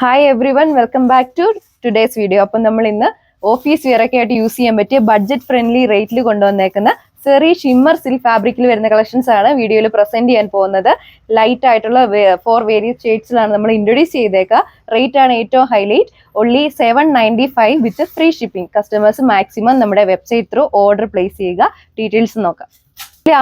Hi everyone, welcome back to today's video. അപ്പോൾ നമ്മൾ ഇന്ന് ഓഫീസ് വെയർ ഒക്കെ ആയിട്ട് യൂസ് ചെയ്യാൻ പറ്റിയ ബഡ്ജറ്റ് ഫ്രണ്ട്ലി റേറ്റിൽ കൊണ്ടുവന്നേക്കുന്ന സെറി ഷിമ്മർ സിൽക്ക് ഫാബ്രിക്കിൽ വരുന്ന കളക്ഷൻസ് ആണ് വീഡിയോയിൽ പ്രസന്റ് ചെയ്യാൻ പോകുന്നത്. ലൈറ്റ് ആയിട്ടുള്ള 4 വേരിയസ് ഷെയ്ഡ്സിലാണ് നമ്മൾ ഇൻട്രൊഡ്യൂസ് ചെയ്തേക്കുക. റേറ്റ് ആണ് ഏറ്റവും highlight, only 795 with free shipping. Customers maximum നമ്മുടെ വെബ്സൈറ്റ് ത്രൂ ഓർഡർ പ്ലേസ് ചെയ്യുക. ഡീറ്റെയിൽസ് നോക്കാം.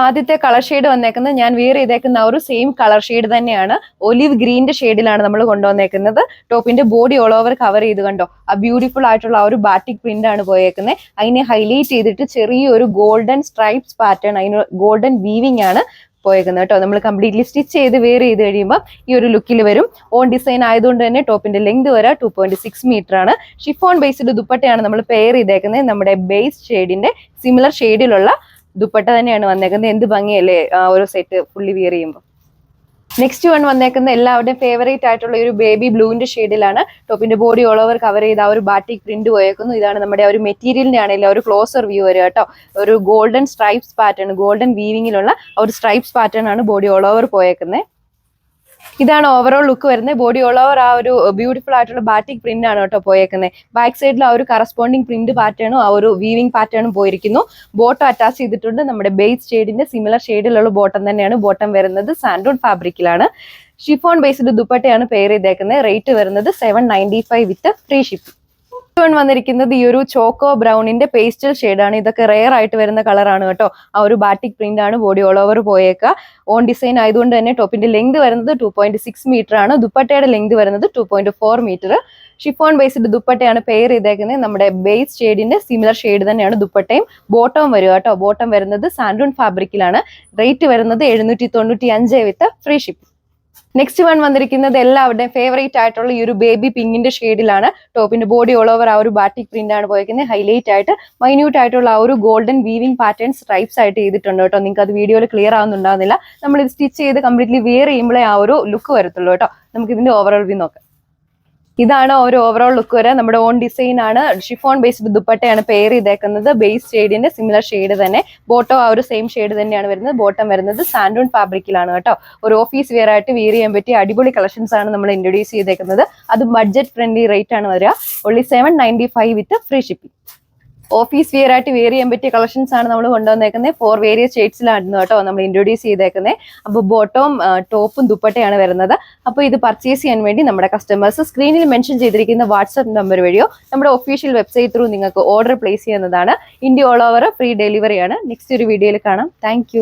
ആദ്യത്തെ കളർ ഷെയ്ഡ് വന്നേക്കുന്നത് ഞാൻ വെയർ ചെയ്തേക്കുന്ന ഒരു സെയിം കളർ ഷെയ്ഡ് തന്നെയാണ്. ഒലിവ് ഗ്രീന്റെ ഷെയ്ഡിലാണ് നമ്മൾ കൊണ്ടുവന്നേക്കുന്നത്. ടോപ്പിന്റെ ബോഡി ഓൾ ഓവർ കവർ ചെയ്ത് കണ്ടോ, ആ ബ്യൂട്ടിഫുൾ ആയിട്ടുള്ള ആ ഒരു ബാറ്റിക് പ്രിന്റ് ആണ് പോയേക്കുന്നത്. അതിനെ ഹൈലൈറ്റ് ചെയ്തിട്ട് ചെറിയൊരു ഗോൾഡൻ സ്ട്രൈപ്സ് പാറ്റേൺ, അതിന് ഗോൾഡൻ വീവിംഗ് ആണ് പോയേക്കുന്നത് കേട്ടോ. നമ്മൾ കംപ്ലീറ്റ്ലി സ്റ്റിച്ച് ചെയ്ത് വെയർ ചെയ്ത് കഴിയുമ്പോൾ ഈ ഒരു ലുക്കിൽ വരും. ഓൺ ഡിസൈൻ ആയതുകൊണ്ട് തന്നെ ടോപ്പിന്റെ ലെങ്ത് വരെ 2.6 മീറ്റർ ആണ്. ഷിഫോൺ ബേസ്ഡ് ദുപ്പട്ടയാണ് നമ്മൾ പെയർ ചെയ്തേക്കുന്നത്. നമ്മുടെ ബേസ് ഷെയ്ഡിന്റെ സിമിലർ ഷെയ്ഡിലുള്ള ദുപ്പട്ട തന്നെയാണ് വന്നേക്കുന്നത്. എന്ത് ഭംഗിയല്ലേ ആ ഒരു സെറ്റ് ഫുള്ളി വിയർ ചെയ്യുമ്പോൾ. നെക്സ്റ്റ് വൺ വന്നേക്കുന്നത് എല്ലാവരുടെയും ഫേവറേറ്റ് ആയിട്ടുള്ള ഒരു ബേബി ബ്ലൂവിന്റെ ഷെയ്ഡിലാണ്. ടോപ്പിന്റെ ബോഡി ഓൾ ഓവർ കവർ ചെയ്ത് ആ ഒരു ബാറ്റിക് പ്രിന്റ് പോയേക്കുന്നു. ഇതാണ് നമ്മുടെ ഒരു മെറ്റീരിയലിന്റെ ആണെങ്കിലും ഒരു ക്ലോസർ വ്യൂ വരിക കേട്ടോ. ഒരു ഗോൾഡൻ സ്ട്രൈപ്സ് പാറ്റേൺ, ഗോൾഡൻ വീവിങ്ങിലുള്ള ഒരു സ്ട്രൈപ്സ് പാറ്റേൺ ആണ് ബോഡി ഓൾ ഓവർ പോയേക്കുന്നത്. ഇതാണ് ഓവറോൾ ലുക്ക് വരുന്നത്. ബോഡി ഓൾ ഓവർ ആ ഒരു ബ്യൂട്ടിഫുൾ ആയിട്ടുള്ള ബാറ്റിക് പ്രിന്റ് ആണ് കേട്ടോ പോയേക്കുന്നത്. ബാക്ക് സൈഡിൽ ആ ഒരു കറസ്പോണ്ടിങ് പ്രിന്റ് പാറ്റേണും ആ ഒരു വീവിംഗ് പാറ്റേണും പോയിരിക്കുന്നു. ബോട്ടം അറ്റാച്ച് ചെയ്തിട്ടുണ്ട്. നമ്മുടെ ബേസ് ഷെയ്ഡിന്റെ സിമിലർ ഷെയ്ഡിലുള്ള ബോട്ടം തന്നെയാണ്. ബോട്ടം വരുന്നത് സാൻഡൂൺ ഫാബ്രിക്കിലാണ്. ഷിഫോൺ ബേസ്ഡ് ദുപ്പട്ടയാണ് പെയർ ചെയ്തേക്കുന്നത്. റേറ്റ് വരുന്നത് 795 വിത്ത് ഫ്രീ ഷിപ്പിംഗ്. വന്നിരിക്കുന്നത് ഈ ഒരു ചോക്കോ ബ്രൗണിന്റെ പേസ്റ്റൽ ഷെയ്ഡാണ്. ഇതൊക്കെ റെയർ ആയിട്ട് വരുന്ന കളറാണ് കേട്ടോ. ആ ഒരു ബാറ്റിക് പ്രിന്റ് ആണ് ബോഡി ഓൾ ഓവർ പോയേക്കുക. ഓൺ ഡിസൈൻ ആയതുകൊണ്ട് തന്നെ ടോപ്പിന്റെ ലെങ്ത് വരുന്നത് 2.6 മീറ്റർ ആണ്. ദുപ്പട്ടയുടെ ലെങ്ത് വരുന്നത് 2.4 മീറ്റർ. ഷിഫോൺ ബേസ്ഡ് ദുപ്പട്ടയാണ് പെയർ ചെയ്തേക്കുന്നത്. നമ്മുടെ ബേസ് ഷെയ്ഡിന്റെ സിമിലർ ഷെയ്ഡ് തന്നെയാണ് ദുപ്പട്ടയും. ബോട്ടവും വരിക കേട്ടോ. ബോട്ടം വരുന്നത് സാൻഡൂൺ ഫാബ്രിക്കിലാണ്. റേറ്റ് വരുന്നത് 795 with free shipping. Next one വന്നിരിക്കുന്നത് എല്ലാവരുടെയും ഫേവറേറ്റ് ആയിട്ടുള്ള ഈ ഒരു ബേബി പിങ്കിന്റെ ഷെയ്ഡിലാണ്. ടോപ്പിന്റെ ബോഡി ഓൾ ഓവർ ആ ഒരു ബാറ്റിക് പ്രിന്റ് ആണ് പോയിരിക്കുന്നത്. ഹൈലൈറ്റ് ആയിട്ട് മൈന്യൂട്ട് ആയിട്ടുള്ള ആ ഒരു ഗോൾഡൻ വീവിംഗ് പാറ്റേൺ സ്ട്രൈപ്സ് ആയിട്ട് ചെയ്തിട്ടുണ്ട് കേട്ടോ. നിങ്ങൾക്ക് അത് വീഡിയോയിൽ ക്ലിയർ ആവുന്നുണ്ടാവുന്നില്ല. നമ്മൾ ഇത് സ്റ്റിച്ച് ചെയ്ത് കംപ്ലീറ്റ്ലി വെയർ ചെയ്യുമ്പോഴേ ആ ഒരു ലുക്ക് വരത്തുള്ളൂ കേട്ടോ. നമുക്ക് ഇതിന്റെ ഓവറോൾ വ്യൂ നോക്കാം. ഇതാണ് ഒരു ഓവറോൾ ലുക്ക് വരെ. നമ്മുടെ ഓൺ ഡിസൈൻ ആണ്. ഷിഫോൺ ബേസ്ഡ് ദുപ്പട്ടയാണ് പെയർ ചെയ്തേക്കുന്നത്. ബേസ് ഷെയ്ഡിന്റെ സിമിലർ ഷെയ്ഡ് തന്നെ. ബോട്ടം ആ ഒരു സെയിം ഷെയ്ഡ് തന്നെയാണ് വരുന്നത്. ബോട്ടം വരുന്നത് സാൻഡൂൺ ഫാബ്രിക്കിലാണ് കേട്ടോ. ഒരു ഓഫീസ് വെയർ ആയിട്ട് വെയർ ചെയ്യാൻ പറ്റിയ അടിപൊളി കളക്ഷൻസ് ആണ് നമ്മൾ ഇൻട്രൊഡ്യൂസ് ചെയ്തേക്കുന്നത്. അത് ബഡ്ജറ്റ് ഫ്രണ്ട്ലി റേറ്റ് ആണ് വരിക. only 795 with free shipping. Office wear ആയിട്ട് വെയർ ചെയ്യാൻ പറ്റിയ കളക്ഷൻസ് ആണ് നമ്മൾ കൊണ്ടുവന്നേക്കുന്നത്. 4 വേരിയസ് ഷെയ്ഡ്സിലായിരുന്നു കേട്ടോ നമ്മൾ ഇൻട്രൊഡ്യൂസ് ചെയ്തേക്കുന്നത്. അപ്പോൾ ബോട്ടവും ടോപ്പും ദുപ്പട്ടയാണ് വരുന്നത്. അപ്പോൾ ഇത് പർച്ചേസ് ചെയ്യാൻ വേണ്ടി നമ്മുടെ കസ്റ്റമേഴ്സ് സ്ക്രീനിൽ മെൻഷൻ ചെയ്തിരിക്കുന്ന വാട്സ്ആപ്പ് നമ്പർ വഴിയോ നമ്മുടെ ഒഫീഷ്യൽ വെബ്സൈറ്റ് ത്രൂ നിങ്ങൾക്ക് ഓർഡർ പ്ലേസ് ചെയ്യുന്നതാണ്. India all over free delivery ആണ്. നെക്സ്റ്റ് ഒരു വീഡിയോയിൽ കാണാം. താങ്ക്